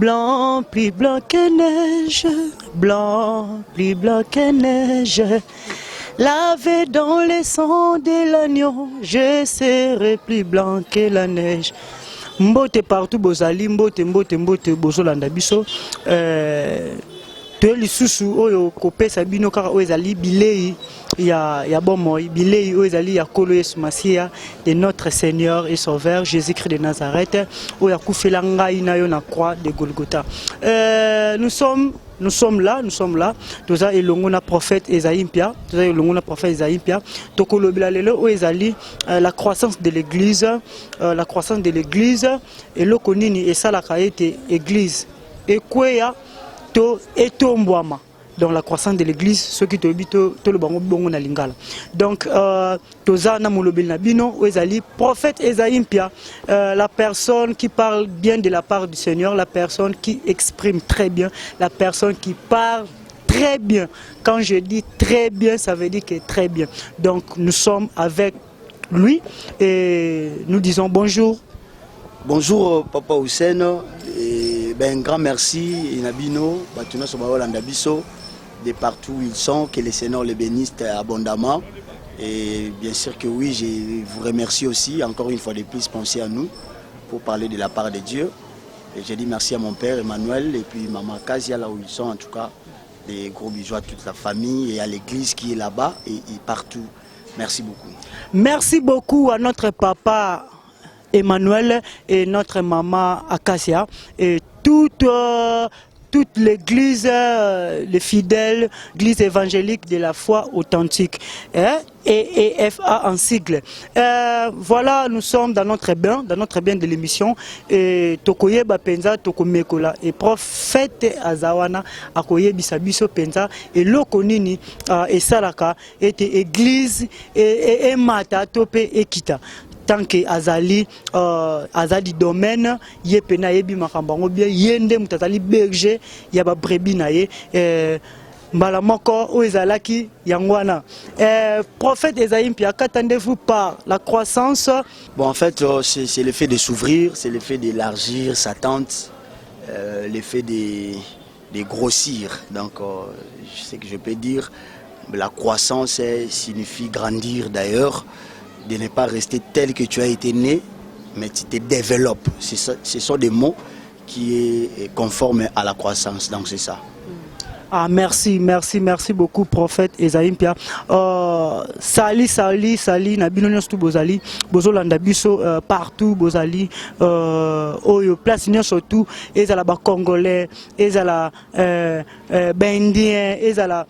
Blanc, plus blanc que neige, blanc, plus blanc que neige. Lavé dans le sang de l'agneau, je serai plus blanc que la neige. Mbote partout bozali, mbote bozolanda biso. Toeli susu oyo kopesa bino kaka oyo ezali bilei ya bomoi, bilei oyo ezali ya kolo Yesu Masia de notre Seigneur et Sauveur Jésus-Christ de Nazareth oyo akufela ngai na yo na croix de Golgotha. Nous sommes là. Toza elongo na prophète Esaïe Mpia, tokolobela lelo oyo ezali la croissance de l'église, et lokonini esalaka ete église ekweya to etombwama dans la croissance de l'église, ceux qui te le bango bongo na lingala. Donc toza na molobeli na bino ezali prophète Esaïe Mpia, la personne qui parle bien de la part du Seigneur, la personne qui exprime très bien, la personne qui parle très bien. Quand je dis très bien, ça veut dire que très bien. Donc nous sommes avec lui et nous disons bonjour. Bonjour Papa Hussein, et un grand merci Inabino, Batuna Sobaolanda Biso, de partout où ils sont, que le Seigneur les bénisse abondamment. Et bien sûr que oui, je vous remercie aussi, encore une fois de plus, pensez à nous pour parler de la part de Dieu. Et je dis merci à mon père Emmanuel et puis maman Kazia là où ils sont, en tout cas, des gros bisous à toute la famille et à l'église qui est là-bas et partout. Merci beaucoup. Merci beaucoup à notre papa Emmanuel et notre maman Acacia et toute l'église, les fidèles, l'église évangélique de la foi authentique, et EFA en sigle. Voilà, nous sommes dans notre bien de l'émission, et Tokoye Bapenza, Tokomekola, et prophète Azawana, Akoye Bisabiso Penza, et Lokonini, et Salaka, était église, et Mata, Tope, et Kita. Tant que azali domaine yepena yebi makambango bien yende mutazali berger ya ba brebis na ye mbala moko o ezalaki yangwana prophète Esaïe Mpia, qu'attendez-vous par la croissance? Bon, en fait c'est l'effet de s'ouvrir, c'est l'effet d'élargir sa tente, l'effet de grossir. Donc je sais que je peux dire la croissance signifie grandir d'ailleurs, de ne pas rester tel que tu as été né, mais tu te développes. Ce sont des mots qui sont conformes à la croissance, donc c'est ça. Ah, merci beaucoup prophète Esaïe Mpia. Sali na bino nyonso bozali bozolanda biso partout bozali oyo place nyonso tout ezala ba congolais ezala indien ezala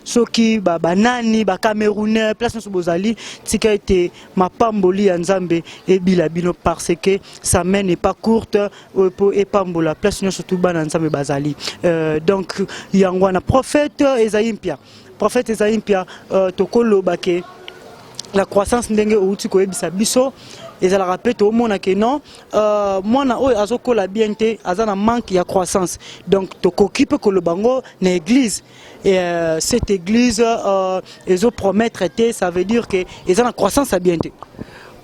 soki nani ba camerounais place nyonso bozali tika ete mapamboli ya Nzambe ebila bino parce que sa main n'est pas courte pour epambola place nyonso tout bana Nzambe bazali. Donc Yangwana prophète Esaïe Mpia, tokolo bake la croissance ndenge outi ko ebisa biso ezala rappelé to mona ke non mona oyo azokola bien te azana manque ya croissance, donc tokokipe ko le bango na église et cette église ezo promettre te, ça veut dire que ezana croissance à bien te.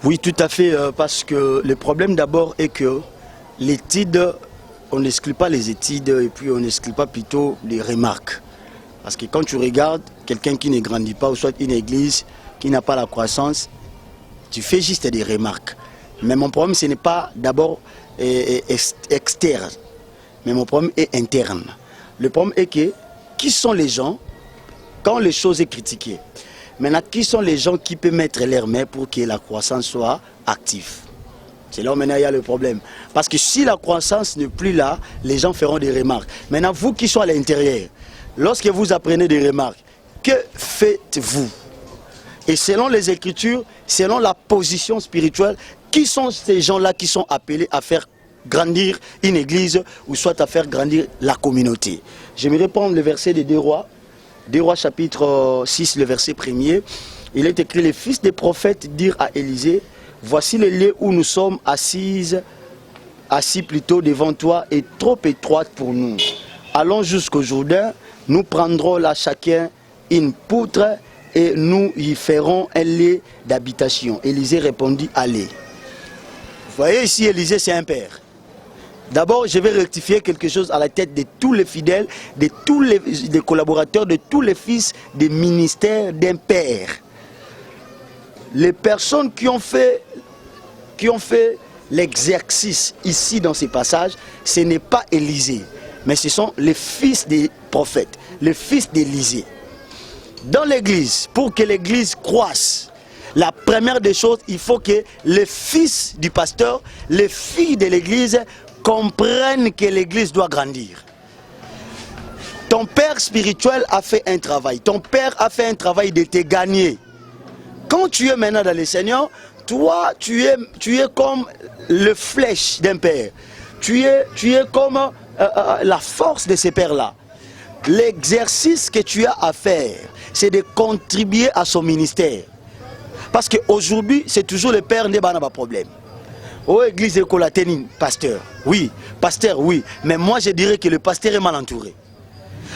Oui, tout à fait, parce que le problème d'abord est que l'étude, on n'exclut pas les études et puis on n'exclut pas plutôt les remarques. Parce que quand tu regardes quelqu'un qui ne grandit pas, ou soit une église qui n'a pas la croissance, tu fais juste des remarques. Mais mon problème, ce n'est pas d'abord externe, mais mon problème est interne. Le problème est que, qui sont les gens, quand les choses sont critiquées, maintenant, qui sont les gens qui peuvent mettre leurs mains pour que la croissance soit active? C'est là où maintenant il y a le problème. Parce que si la croissance n'est plus là, les gens feront des remarques. Maintenant, vous qui soyez à l'intérieur, lorsque vous apprenez des remarques, que faites-vous? Et selon les Écritures, selon la position spirituelle, qui sont ces gens-là qui sont appelés à faire grandir une église ou soit à faire grandir la communauté? J'aimerais prendre le verset de 2 Rois. 2 Rois chapitre 6, le verset 1er. Il est écrit: les fils des prophètes dirent à Élisée: voici le lieu où nous sommes assis plutôt devant toi est trop étroite pour nous. Allons jusqu'au Jourdain, nous prendrons là chacun une poutre et nous y ferons un lit d'habitation. Élisée répondit: allez. Vous voyez ici, Élisée c'est un père. D'abord, je vais rectifier quelque chose à la tête de tous les fidèles, de tous les collaborateurs, de tous les fils des ministères d'un père. Les personnes qui ont fait l'exercice ici dans ces passages, ce n'est pas Élisée, mais ce sont les fils des prophètes, les fils d'Élisée. Dans l'église, pour que l'église croisse, la première des choses, il faut que les fils du pasteur, les filles de l'église comprennent que l'église doit grandir. Ton père spirituel a fait un travail. Ton père a fait un travail de te gagner. Quand tu es maintenant dans le Seigneur, toi, tu es comme le flèche d'un père. Tu es comme la force de ces pères-là. L'exercice que tu as à faire, c'est de contribuer à son ministère. Parce qu'aujourd'hui, c'est toujours le père qui n'a pas de problème. Oh, église écolaténine, pasteur, oui. Pasteur, oui. Mais moi, je dirais que le pasteur est mal entouré.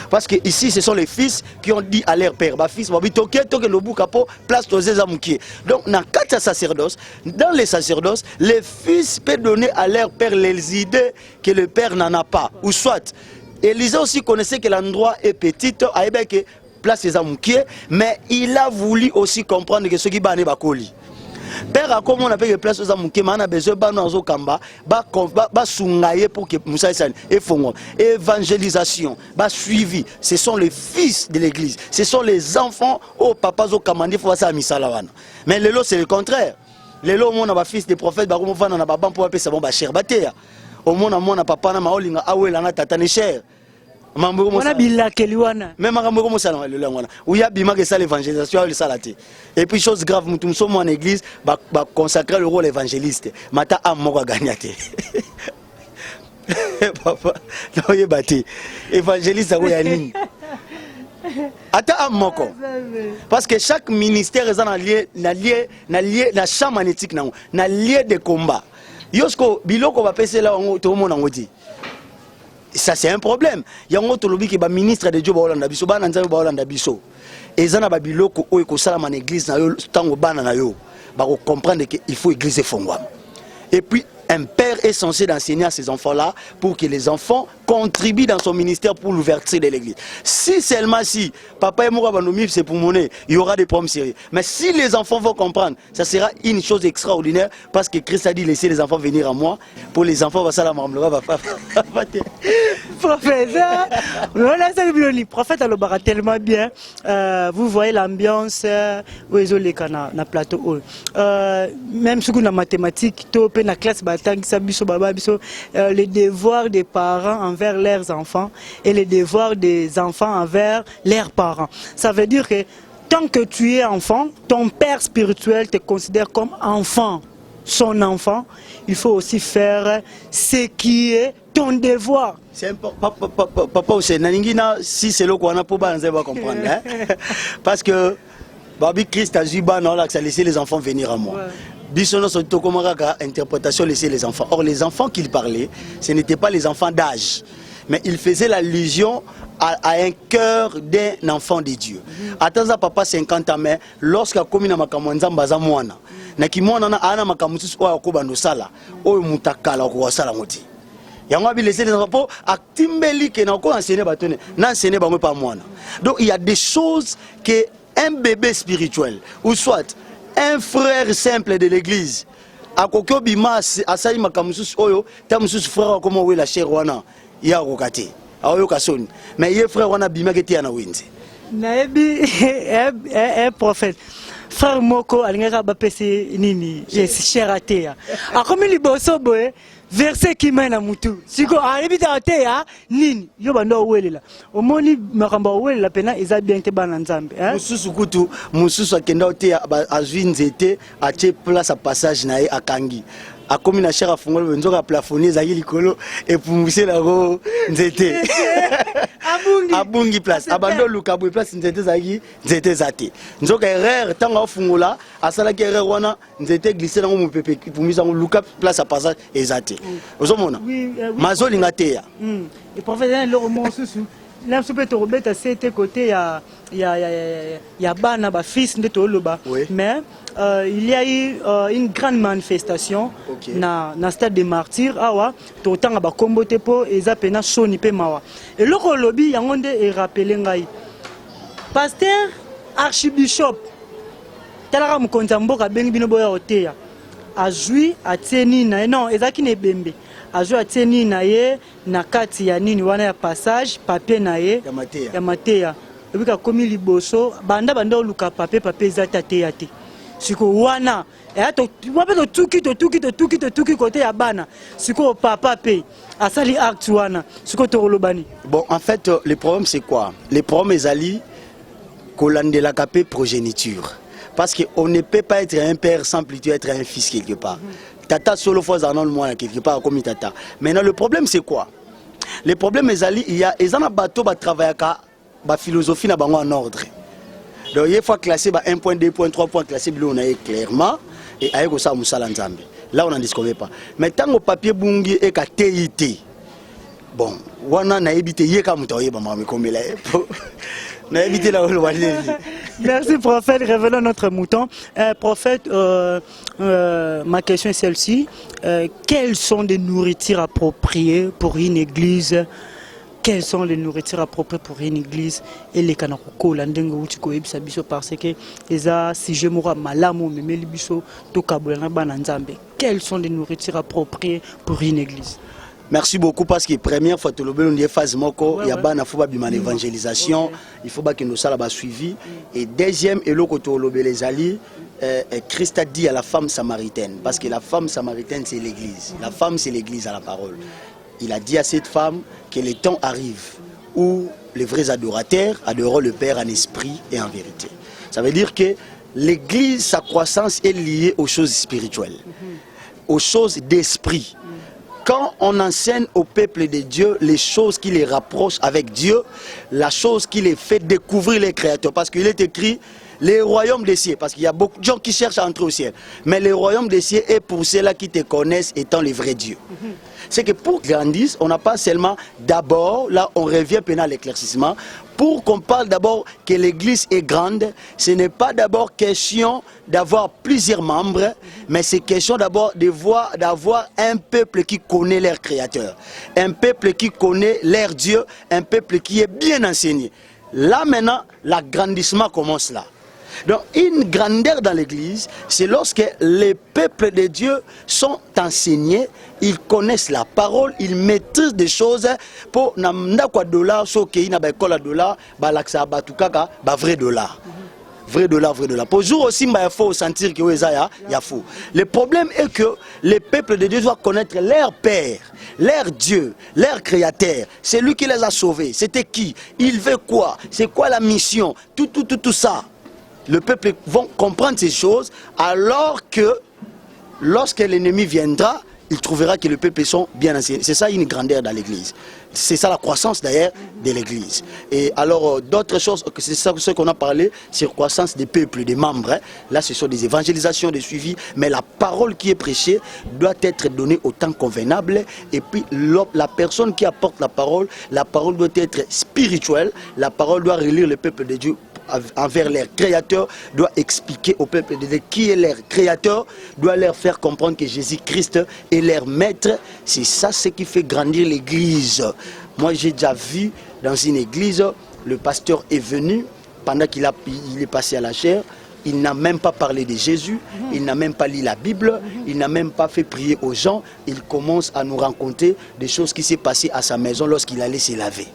Parce que ici, ce sont les fils qui ont dit à leur père, ma fils, place donc, dans quatre sacerdoces, dans les sacerdoces, les fils peuvent donner à leur père les idées que le père n'en a pas. Ou soit, Élisée aussi connaissait que l'endroit est petit, place les amoukiers, mais il a voulu aussi comprendre que ce qui est bakoli. Père a comme on appelle les places aux amoukiers, mais on a besoin de kamba, pour que Moussa et Fongo, évangélisation, suivi. Ce sont les fils de l'église, ce sont les enfants au papa au kamandi faut ça misalawana. Mais le lot c'est le contraire. Le lot on a fils des prophètes, on a pas pour appeler ça bon cher batéa. Au monde on a papa na maolinga awela na tata ne cher. On a bila keliwana. Même comme ça le langwana. Où il y a bima que ça l'évangélisation le salaté. Et puis chose grave, nous sommes en église, consacrer le rôle évangéliste. Mata am moko gagnate. Papa, non y bâti. Évangéliste ça ya nini. Ata am moko. Parce que chaque ministère est na champ magnétique na lieu de combat. Yosko biloko va passer là tout le monde en dit. Ça c'est un problème. Il y a un autre lobby qui est ministre de Dieu Baolanda Biso, Bananza Baolanda Biso. Et ça n'a pas biloko ou écosala en église na yo tango bana na yo. Ba comprendre qu'il faut église fongwa. Et puis un père est censé d'enseigner à ses enfants-là pour que les enfants contribuent dans son ministère pour l'ouverture de l'église. Si seulement si papa et moi c'est pour monnaie, il y aura des problèmes sérieux. Mais si les enfants vont comprendre, ça sera une chose extraordinaire parce que Christ a dit laissez les enfants venir à moi. Pour les enfants, va ça la professeur, le prophète a tellement bien. Vous voyez l'ambiance où ils ont les canards, na plateau. Même si on a mathématiques, topé na classe. Les devoirs des parents envers leurs enfants et les devoirs des enfants envers leurs parents. Ça veut dire que tant que tu es enfant, ton père spirituel te considère comme enfant, son enfant. Il faut aussi faire ce qui est ton devoir. C'est important. Papa, si c'est le qu'on a pour comprendre. Parce que Babi Christ a dit ça laisser les enfants venir à moi. Ouais. Interprétation laisser les enfants. Or les enfants qu'il parlait, ce n'étaient pas les enfants d'âge, mais il faisait l'allusion à un cœur d'un enfant de Dieu. Attends papa 50 ans mais lorsque comme na makamwanza mbaza mwana na kimwana na ana makamusu oya ko bandosala oyo mutakala ko wasala moti. Yango abi laisser les enfants actimbeli que na ko enseigner batone na enseigner bango pas mwana. Donc il y a des choses que un bébé spirituel ou soit un frère simple de l'église a kokyo bima asali makamusu oyo tamusu frère comme owe la chère wana ya kokate ayo kasoni mais ye frère wana bima keti na wenze naebi un prophète frère moko alingaka ba pese nini cher atea akomi liboso boye verset qui mène à mutu siko alibita atea nini yo bando welela omoni makamba welela pena eza bien te bana nzambe mususu kutu mususu akenda atea azwi nzete atie place à passage na ye akangi akomi na cher afungolo benzoka plafonner zaki likolo et pour mousser la ro nzete abungi place abando lukabu place nzete zaki nzete zate nzoka erreur tanga ofungola asala ki erreur wana nzete glisser na mo pepe pour mise en luka place à passage ezate ozomona mazolinga teya le prophète le roman susu Là, je peux te remettre à cet côté, il y a bana, fils de Toloba. Mais il y a eu une grande manifestation dans le stade des martyrs. Tout le temps, combo tepo et zapena soni pe mawa. Et le lobby, il y a un est rappelé ngai. Pasteur, archibishop, talara mukonzambo ka bengi bino boya oteya. A joué à Tieni na non, ezaki ne bembe. A joué à Tieni na ye na kati ya nini wana ya passage papier na ye ya mateya. Et puis comme liboso banda luka papier zata te ya te. Siko wana et ato wape to tuki côté ya bana. Siko papa pe asali acte wana. Siko to lobani. Bon, en fait le problème c'est quoi? Le problème ezali kolande la capé progéniture. Parce qu'on ne peut pas être un père sans plutôt être un fils quelque part. Tata solo fois dans le monde quelque part comme tata. Maintenant le problème c'est quoi? Le problème il y a un bateau qui travaille avec la philosophie en ordre. Donc il faut classer 1 point, 2 points, 3 points classés on a clairement et avec ça là on n'en discute pas. Mais tant que papier bungi et ka TIT. Bon, on a évité yeka mutaye ba mami comme là. Merci prophète, revenons à notre mouton. Prophète, ma question est celle-ci. Quelles sont les nourritures appropriées pour une église? Quelles sont les nourritures appropriées pour une église? Et les kanakoko, l'andengo utiko ebisabiso parce que eza si je mourrai malamo memeli biso to kabulana bananzambe. Quelles sont les nourritures appropriées pour une église? Merci beaucoup parce que première fois tout le monde est phase moko il y a pas na faut pas biman évangélisation il faut pas que nous ça là suivi et deuxième et le côté les alliés Christ a dit à la femme samaritaine parce que la femme samaritaine c'est l'église la femme c'est l'église à la parole il a dit à cette femme que le temps arrive où les vrais adorateurs adoreront le Père en esprit et en vérité. Ça veut dire que l'église sa croissance est liée aux choses spirituelles aux choses d'esprit. Quand on enseigne au peuple de Dieu les choses qui les rapprochent avec Dieu, la chose qui les fait découvrir les créateurs, parce qu'il est écrit les royaumes des cieux, parce qu'il y a beaucoup de gens qui cherchent à entrer au ciel, mais les royaumes des cieux est pour ceux-là qui te connaissent étant les vrais dieux. C'est que pour grandir, on n'a pas seulement d'abord, là on revient à l'éclaircissement, pour qu'on parle d'abord que l'église est grande, ce n'est pas d'abord question d'avoir plusieurs membres, mais c'est question d'abord d'avoir un peuple qui connaît leur créateur, un peuple qui connaît leur Dieu, un peuple qui est bien enseigné. Là maintenant, l'agrandissement commence là. Donc une grandeur dans l'église, c'est lorsque les peuples de Dieu sont enseignés, ils connaissent la parole, ils maîtrisent des choses pour namna kwa dollar so ke ina ba école dollar ba laksa ba tukaka ba vrai dollar. Vrai dollar. Pour jour aussi, il faut sentir que il y a faux. Le problème est que les peuples de Dieu doivent connaître leur Père, leur Dieu, leur Créateur. C'est lui qui les a sauvés. C'était qui? Il veut quoi? C'est quoi la mission? Tout ça. Le peuple va comprendre ces choses alors que lorsque l'ennemi viendra, il trouvera que le peuple sont bien enseignés. C'est ça une grandeur dans l'église. C'est ça la croissance d'ailleurs de l'église. Et alors d'autres choses, c'est ça ce qu'on a parlé, c'est la croissance des peuples, des membres. Hein. Là ce sont des évangélisations, des suivis, mais la parole qui est prêchée doit être donnée au temps convenable. Et puis la personne qui apporte la parole doit être spirituelle, la parole doit relire le peuple de Dieu envers leur créateur, doit expliquer au peuple de Dieu qui est leur créateur, doit leur faire comprendre que Jésus-Christ est leur maître. C'est ça ce qui fait grandir l'église. Moi j'ai déjà vu dans une église, le pasteur est venu, pendant qu'il est passé à la chaire, il n'a même pas parlé de Jésus, il n'a même pas lu la Bible, il n'a même pas fait prier aux gens, il commence à nous raconter des choses qui s'est passées à sa maison lorsqu'il allait se laver.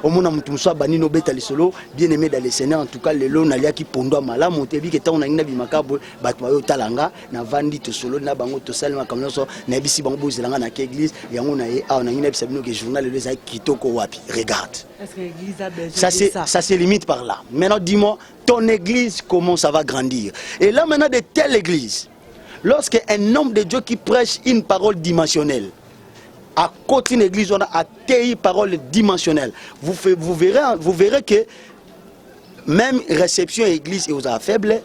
Au monde mutumso banino beta lisolo bien aimé dans les Seigneur en tout cas le lo nalia ki pondo mala montebi ke ta on ngina bi makabo batwa yo talanga na vandi to solo na bango to salma comme so na bisi bango bozelanga na église yango na ye a na ngina bisabino ke journal le za kitoko wapi regarde. Est-ce que l'église a besoin ça se limite par là. Maintenant dis-moi ton église comment ça va grandir. Et là maintenant de telle église lorsque un homme de Dieu qui prêche une parole dimensionnelle à côté d'une église, on a atteint parole dimensionnelle. Vous verrez que même réception église et aux faibles,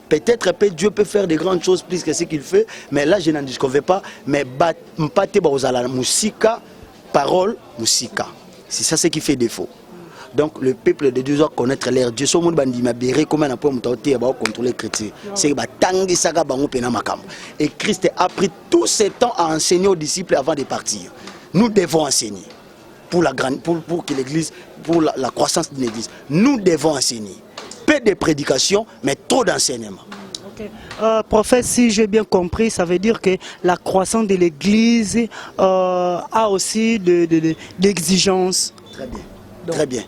peut-être Dieu peut faire de grandes choses plus que ce qu'il fait, mais là je n'en discouvre pas. Mais mpate ba aux la musica, parole musica. C'est ça ce qui fait défaut. Donc le peuple de Dieu doit connaître l'air. Dieu son monde bandima béré comment on peut contrôler les chrétiens. C'est tangi saga bango pena makam. Et Christ a pris tout ce temps à enseigner aux disciples avant de partir. Nous devons enseigner pour que l'église, pour la croissance de l'église. Nous devons enseigner. Peu de prédication, mais trop d'enseignement. Okay. Prophète, si j'ai bien compris, ça veut dire que la croissance de l'église a aussi d'exigences. Très bien. Donc, très bien.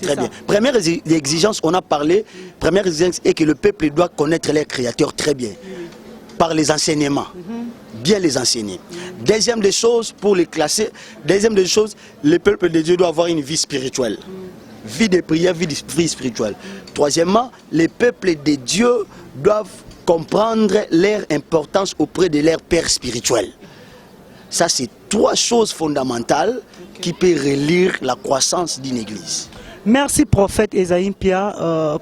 Très bien. Première exigence, on a parlé, première exigence est que le peuple doit connaître les créateurs très bien, par les enseignements, bien les enseigner. Deuxième des choses, pour les classer, deuxième des choses, le peuple de Dieu doit avoir une vie spirituelle, vie de prière, vie spirituelle. Troisièmement, les peuples de Dieu doivent comprendre leur importance auprès de leur père spirituel. Ça, c'est trois choses fondamentales qui peuvent relire la croissance d'une église. Merci prophète Esaïe Pia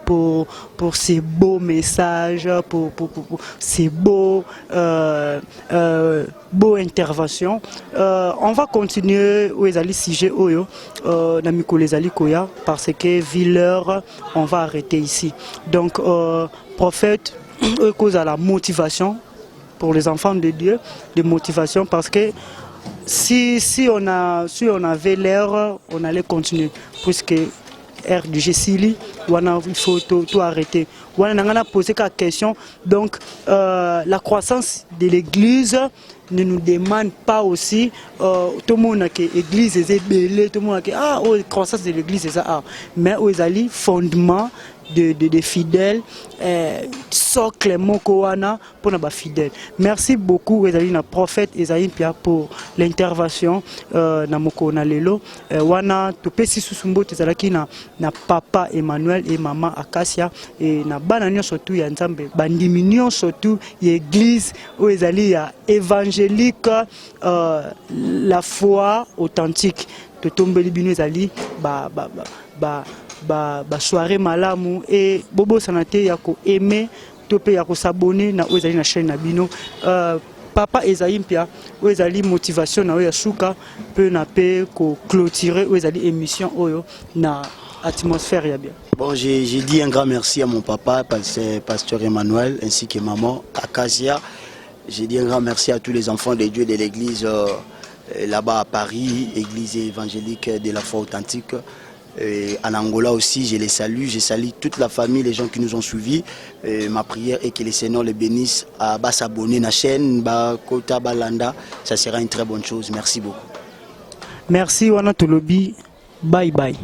pour ces beaux messages, pour ces beaux interventions. On va continuer où Ezali Sige Oyo, Namiko Ezali Koya, parce que vu l'heure, on va arrêter ici. Donc prophète, cause à la motivation pour les enfants de Dieu, de motivation parce que si on avait l'air, on allait continuer puisque du Gessili, il faut tout arrêter. On a posé la question. Donc, la croissance de l'église ne nous demande pas aussi. Tout le monde a que l'église est belle, tout le monde a que la croissance de l'église est ça. Mais aux alliés, fondement des fidèles, socle mokoana pour les fidèles. Merci beaucoup Esaïe na prophète Esaïe Pia pour l'intervention na moko na lelo. Wana topesi susumbo tezalaki na papa Emmanuel et maman Acacia et na bananyo surtout ya Nzambe bandiminion surtout l'église où Esaïe ya évangélique la foi authentique totombeli bino Esaïe soirée malamu et bobo sanate yako aimer topé yako s'abonner na ozali na chaîne na bino papa Esaïe Pia ozali motivation na oya suka peut na pe ko clôturer ozali émission oyo na atmosphère ya bien. Bon, j'ai dit un grand merci à mon papa, pasteur Emmanuel, ainsi que maman Acacia. J'ai dit un grand merci à tous les enfants de Dieu de l'église là-bas à Paris, église évangélique de la foi authentique. En Angola aussi, je les salue, je salue toute la famille, les gens qui nous ont suivis. Ma prière est que le Seigneur les bénisse à s'abonner à la chaîne, Kota Balanda, ça sera une très bonne chose. Merci beaucoup. Merci Wana Tolobi, bye bye.